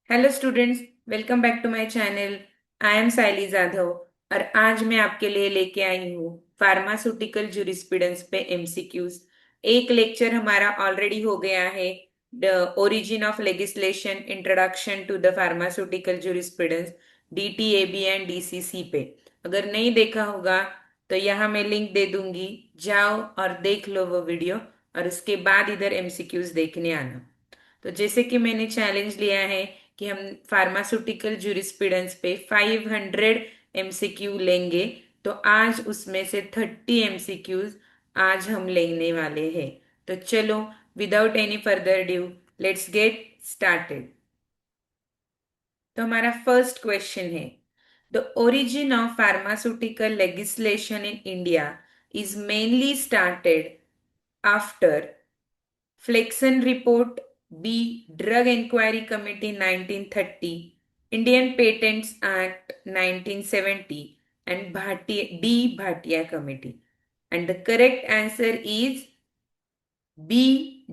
Hello students, welcome back to my channel. I am Saili Jadhav और आज मैं आपके लिए लेके आई हूँ फार्मास्यूटिकल जूरिस्प्रूडेंस पे एमसीक्यूज। एक लेक्चर हमारा ऑलरेडी हो गया है, the origin of legislation introduction to the pharmaceutical jurisprudence, DTAB and DCC पे। अगर नहीं देखा होगा तो यहाँ मैं लिंक दे दूंगी, जाओ और देख लो वो वीडियो और उसके बाद इधर एमसीक्यूज देखने आना। तो जैसे कि मैंने चैलेंज लिया है कि हम फार्मास्यूटिकल जूरिस्प्रूडेंस पे 500 एमसीक्यू लेंगे, तो आज उसमें से 30 एमसीक्यूज आज हम लेने वाले हैं। तो चलो, without any further due, let's get started. तो हमारा फर्स्ट क्वेश्चन है, the origin of pharmaceutical legislation in India is mainly started after Flexen Report, B. Drug Inquiry Committee 1930, Indian Patents Act 1970, and D. Bhatia Committee. And the correct answer is B.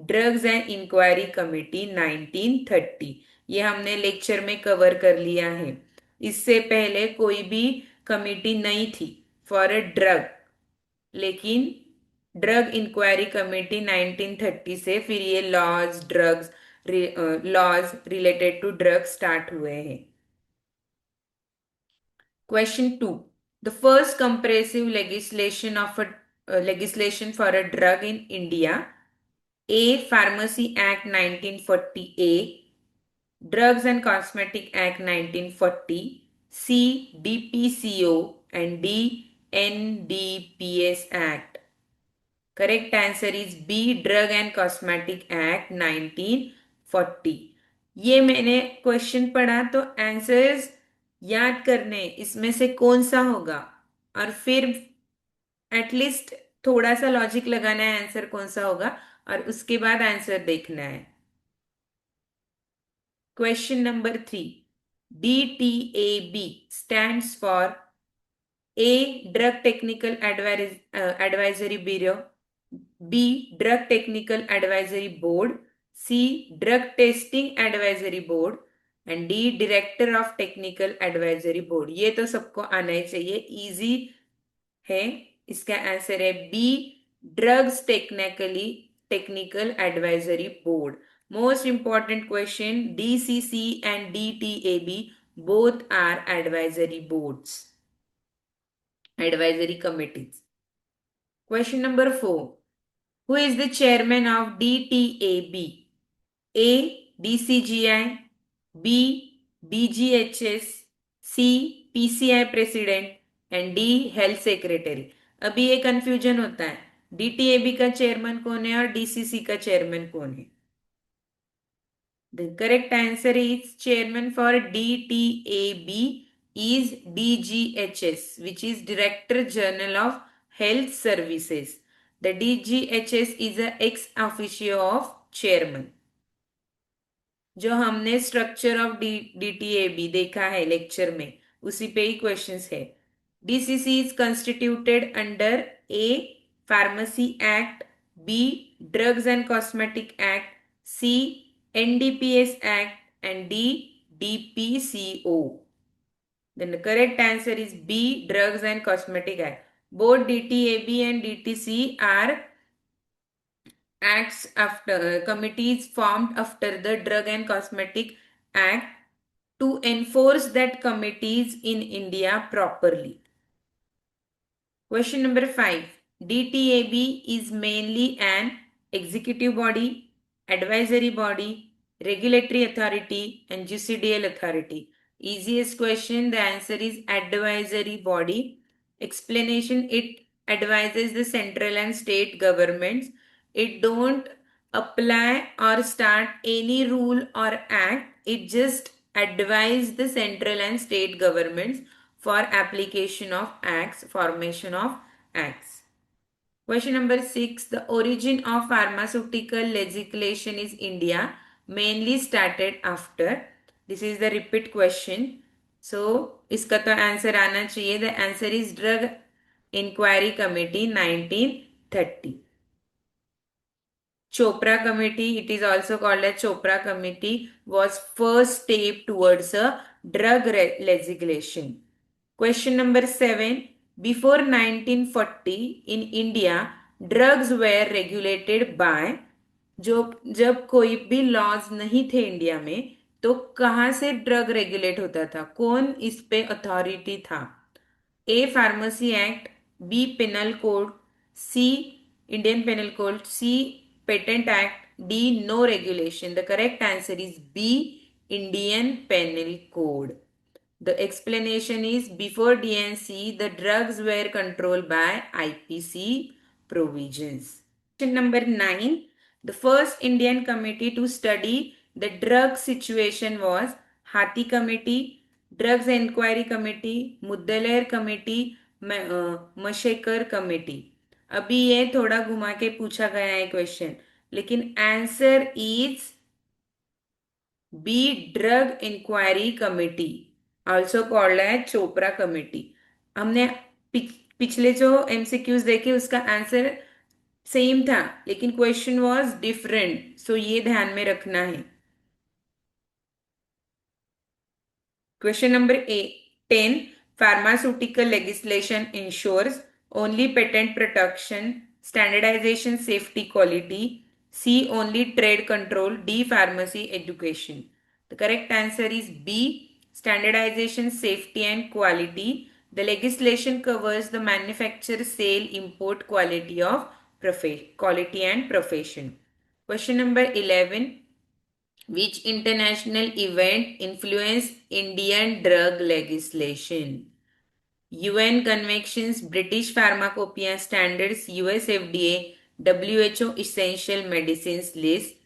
Drugs and Inquiry Committee 1930। ये हमने lecture में cover कर लिया है। इससे पहले कोई भी कमिटी नहीं थी फॉर अ ड्रग, लेकिन ड्रग इंक्वायरी कमेटी 1930 से फिर ये laws related to drug start हुए हैं। Question two, the first comprehensive legislation for a drug in India. A pharmacy act 1940, A drugs and cosmetic act 1940, C DPCO and D NDPS act. Correct answer is B, drug and cosmetic act 1940। ये मैंने question पढ़ा तो answers याद करने इसमें से कौन सा होगा, और फिर एटलीस्ट थोड़ा सा लॉजिक लगाना है आंसर कौन सा होगा, और उसके बाद आंसर देखना है। Question number three, DTAB stands for A. Drug Technical Advisory Bureau, B. Drug Technical Advisory Board, C. Drug Testing Advisory Board, and D. Director of Technical Advisory Board। ये तो सबको आना ही चाहिए, इजी है। इसका आंसर है B, drugs technical advisory board. Most important question, DCC and DTAB both are advisory boards, advisory committees। Question number four, who is the chairman of DTAB? A. DCGI, B. DGHS, C. PCI president and D. health secretary। अभी ये confusion होता है, डीटीएबी का chairman कौन है और DCC का chairman कौन है। The correct answer is chairman for DTAB is DGHS, which is Director General of Health Services. The DGHS is a ex officio of chairman। जो हमने स्ट्रक्चर ऑफ डीटीएबी देखा है लेक्चर में, उसी पे ही क्वेश्चंस है। DCC is constituted under A pharmacy act, B drugs and cosmetic act, C NDPS act and D DPCO. Then the correct answer is B, Drugs and Cosmetic Act. Both DTAB and DTC are acts after committees formed after the Drug and Cosmetic Act to enforce that committees in India properly। Question number 5, DTAB is mainly an executive body, advisory body, regulatory authority and judicial authority। Easiest question, the answer is advisory body। Explanation, it advises the central and state governments, it don't apply or start any rule or act, it just advise the central and state governments for application of acts, formation of acts। Question number 6, the origin of pharmaceutical legislation is India mainly started after। This is the repeat question, so इसका तो answer आना चाहिए। The answer is Drug Inquiry Committee 1930। Chopra Committee, it is also called as Chopra Committee, was first step towards a drug legislation. Question number 7. Before 1940 in India, drugs were regulated by, जो जब कोई भी laws नहीं थे India में तो कहाँ से ड्रग रेगुलेट होता था, कौन इस पे अथॉरिटी था? A pharmacy act, B penal code, C Indian penal code, C patent act, D no regulation. The correct answer is B, Indian penal code. The explanation is before DNC, the drugs were controlled by IPC provisions. Question number 9. The first Indian committee to study the drug situation was Hathi Committee, Drugs Enquiry Committee, Muddalher Committee, Mashelkar committee. अभी ये थोड़ा घुमा के पूछा गया है question, लेकिन answer is B, drug inquiry committee, also called है चोपड़ा कमेटी. हमने पिछले जो एमसीक्यूज देखे उसका आंसर सेम था, लेकिन क्वेश्चन वाज डिफरेंट, सो ये ध्यान में रखना है. Question number 10. Pharmaceutical legislation ensures only patent protection, standardization, safety, quality. C. Only trade control. D. Pharmacy education. The correct answer is B. Standardization, safety and quality. The legislation covers the manufacture, sale, import, quality and profession. Question number 11. Which international event influenced Indian drug legislation? UN Conventions, British Pharmacopoeia Standards, US FDA, WHO Essential Medicines List.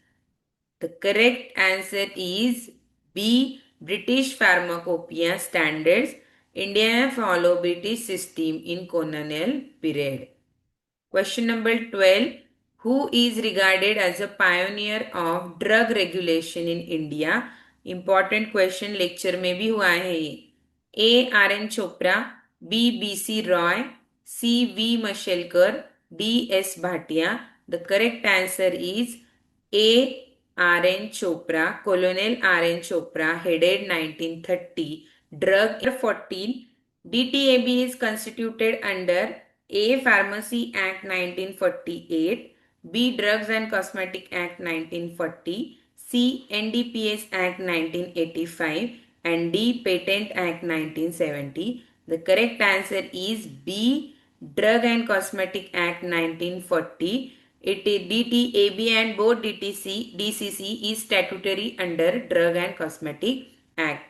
The correct answer is B, British Pharmacopoeia Standards. India follow British system in colonial period. Question number 12. Who is regarded as a pioneer of drug regulation in India? Important question, lecture में भी हुआ है ये. A. R.N. Chopra, B. B.C. Roy, C. V. Mashelkar, D. S. Bhatia. The correct answer is A. R.N. Chopra. Colonel R.N. Chopra headed 1930 drug. 14. DTAB is constituted under A. Pharmacy Act 1948, B. Drugs and Cosmetic Act 1940, C. NDPS Act 1985 and D. Patent Act 1970. The correct answer is B. Drug and Cosmetic Act 1940. It is DTAB and both DCC is statutory under Drug and Cosmetic Act.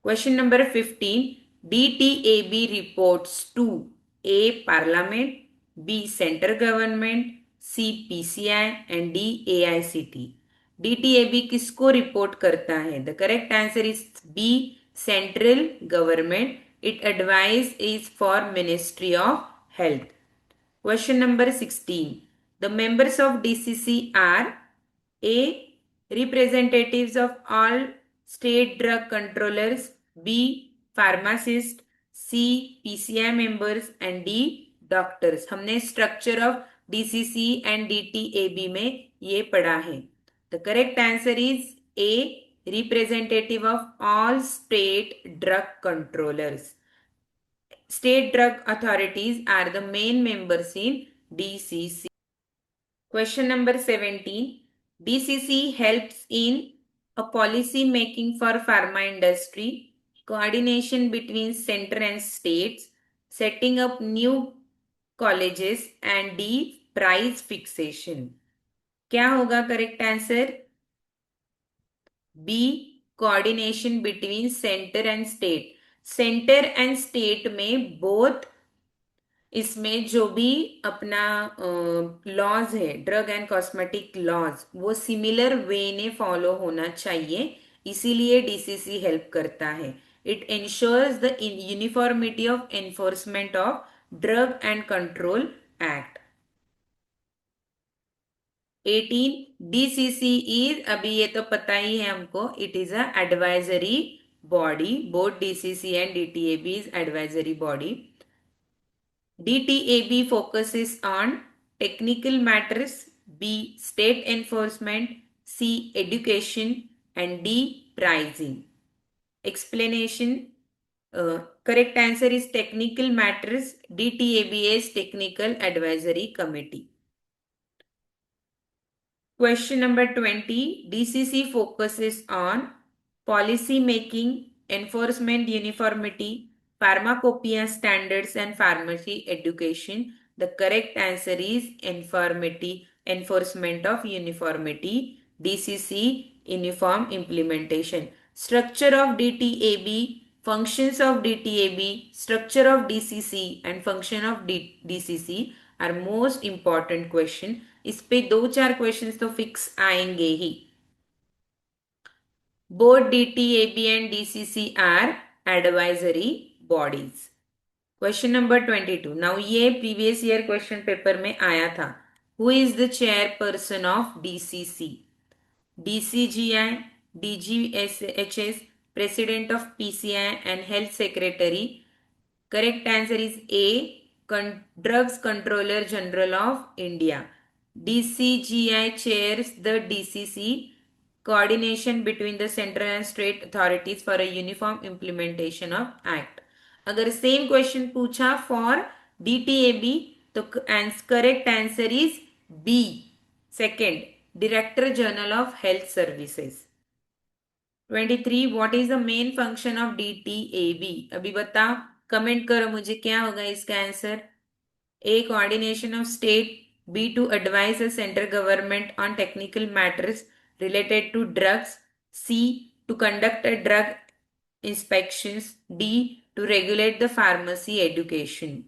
Question number 15. DTAB reports to A. Parliament, B. Central Government, C. PCI and D. AICT. DTAB किसको report करता है? The correct answer is B, central government. It advice is for ministry of health. Question number 16. The members of DCC are A. Representatives of all state drug controllers, B. Pharmacists, C. PCI members and D. Doctors. हमने structure of DCC and DTAB में ये पढ़ा है. The correct answer is A. Representative of all state drug controllers. State drug authorities are the main members in DCC. Question number 17. DCC helps in a policy making for pharma industry, coordination between center and states, setting up new colleges and D. Price fixation. क्या होगा correct answer? B, coordination between centre and state. Centre and state में both इसमें जो भी अपना laws है, drug and cosmetic laws, वो similar way ने फॉलो होना चाहिए, इसीलिए डीसीसी हेल्प करता है. It ensures the uniformity of enforcement of drug and control act. 18. DCC is, अभी ये तो पता ही है हमको, it is a advisory body. Both DCC and DTAB is advisory body. DTAB focuses on technical matters. B. State enforcement, C. Education, and D. Pricing. Explanation. Correct answer is Technical Matters, DTAB's Technical Advisory Committee. Question number 20. DCC focuses on policy making, enforcement uniformity, pharmacopoeia standards, and pharmacy education. The correct answer is enforcement of uniformity, DCC, uniform implementation. Structure of DTAB, functions of DTAB, structure of DCC, and function of DCC are most important question. इस पे 2-4 questions तो fix आएंगे ही. Both DTAB and DCC are advisory bodies. Question number 22. Now ये previous year question paper में आया था. Who is the chairperson of DCC? DCGI, DGHS, President of PCI, and Health Secretary. Correct answer is A. Drugs Controller General of India. DCGI chairs the DCC, coordination between the central and state authorities for a uniform implementation of Act. अगर same question पूछा for DTAB तो correct answer is B, second, director general of health services. 23. What is the main function of DTAB? अभी बताओ, comment करो मुझे क्या होगा इसका answer. A. Coordination of state. B. To advise the central government on technical matters related to drugs. C. To conduct a drug inspections. D. To regulate the pharmacy education.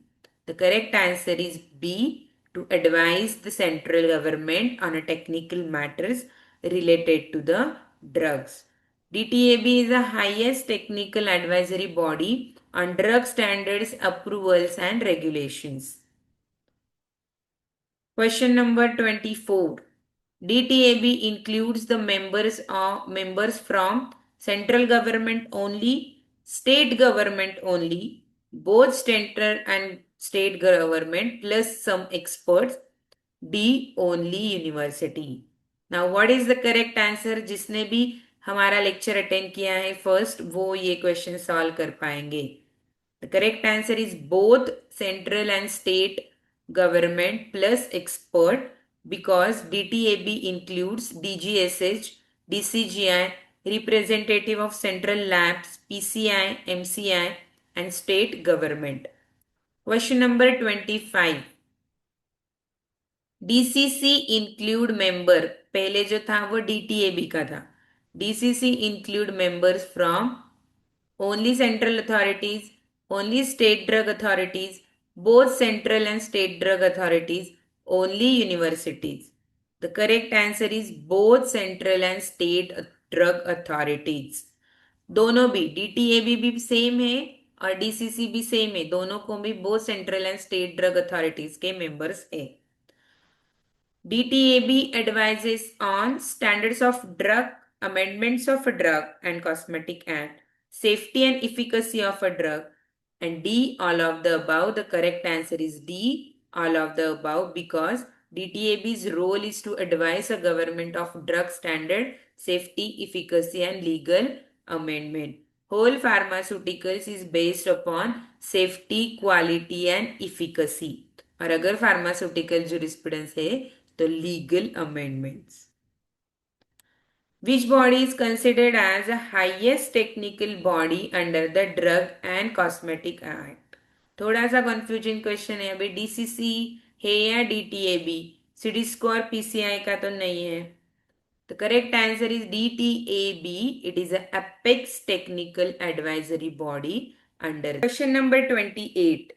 The correct answer is B. To advise the central government on a technical matters related to the drugs. DTAB is the highest technical advisory body on drug standards, approvals, and regulations. Question number 24. DTAB includes the members from central government only, state government only, both central and state government plus some experts. D. Only university. Now what is the correct answer? जिसने भी हमारा lecture attend किया है first, वो ये question solve कर पाएंगे. The correct answer is both central and state government plus expert, because DTAB includes DGSH, DCGI, representative of central labs, PCI, MCI, and state government. Question number 25. DCC include member, पहले जो था वो DTAB का था. DCC include members from only central authorities, only state drug authorities, both central and state drug authorities, only universities. The correct answer is both central and state drug authorities. दोनों भी DTAB भी same है और DCC भी same है, दोनों को भी both central and state drug authorities के members है. DTAB advises on standards of drug, amendments of a drug and cosmetic act, safety and efficacy of a drug, and D. All of the above. The correct answer is D. All of the above, because DTAB's role is to advise a government of drug standard, safety, efficacy, and legal amendment. Whole pharmaceuticals is based upon safety, quality, and efficacy. और अगर pharmaceutical jurisprudence है तो legal amendments. Which body is considered as the highest technical body under the Drug and Cosmetic Act? थोड़ा सा confusion question है. अभी DCC है या DTAB? सिटी स्कोर PCI का तो नहीं है. The correct answer is DTAB. It is an apex technical advisory body under. Question number 28.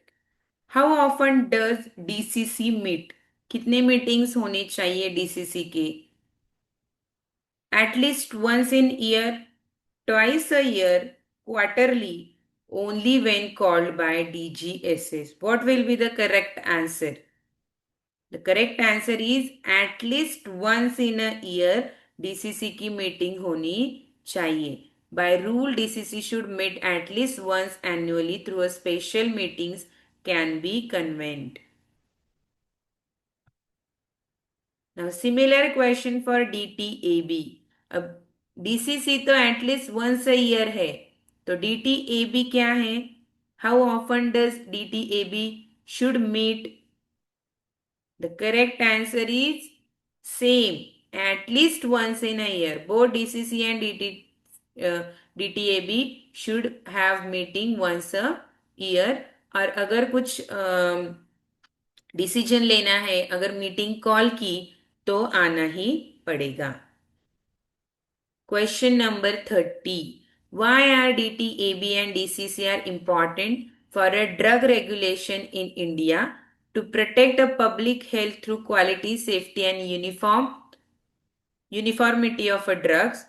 How often does DCC meet? कितने मीटिंग्स होने चाहिए DCC के? At least once in year, twice a year, quarterly, only when called by DGSS. What will be the correct answer? The correct answer is at least once in a year DCC की meeting होनी चाहिए. By rule, DCC should meet at least once annually through a special meetings can be convened. Now, similar question for DTAB. अब DCC तो at least once a year है, तो DTAB क्या है? How often does DTAB should meet? The correct answer is same, at least once in a year. Both DCC and DTAB should have meeting once a year. और अगर कुछ decision लेना है, अगर मीटिंग कॉल की, तो आना ही पड़ेगा. Question number 30. Why are DTAB and DCC are important for a drug regulation in India? To protect the public health through quality, safety and uniformity of a drugs,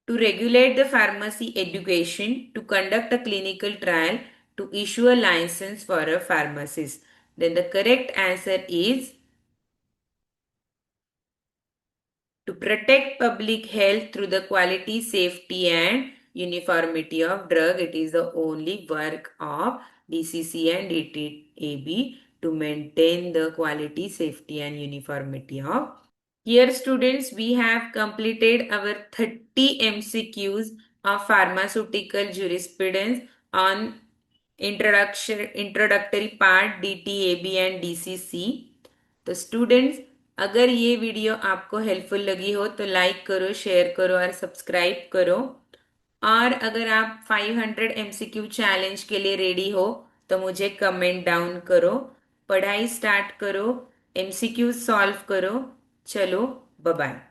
to regulate the pharmacy education, to conduct a clinical trial, to issue a license for a pharmacist. Then the correct answer is to protect public health through the quality, safety and uniformity of drug. It is the only work of DCC and DTAB to maintain the quality, safety and uniformity of. Here students, we have completed our 30 MCQs of pharmaceutical jurisprudence on introductory part DTAB and DCC. तो students, अगर ये video आपको helpful लगी हो तो like करो, share करो और सब्सक्राइब करो. और अगर आप 500 MCQ चैलेंज के लिए रेडी हो तो मुझे कमेंट डाउन करो. पढ़ाई स्टार्ट करो, MCQ सॉल्व करो. चलो, बाय बाय.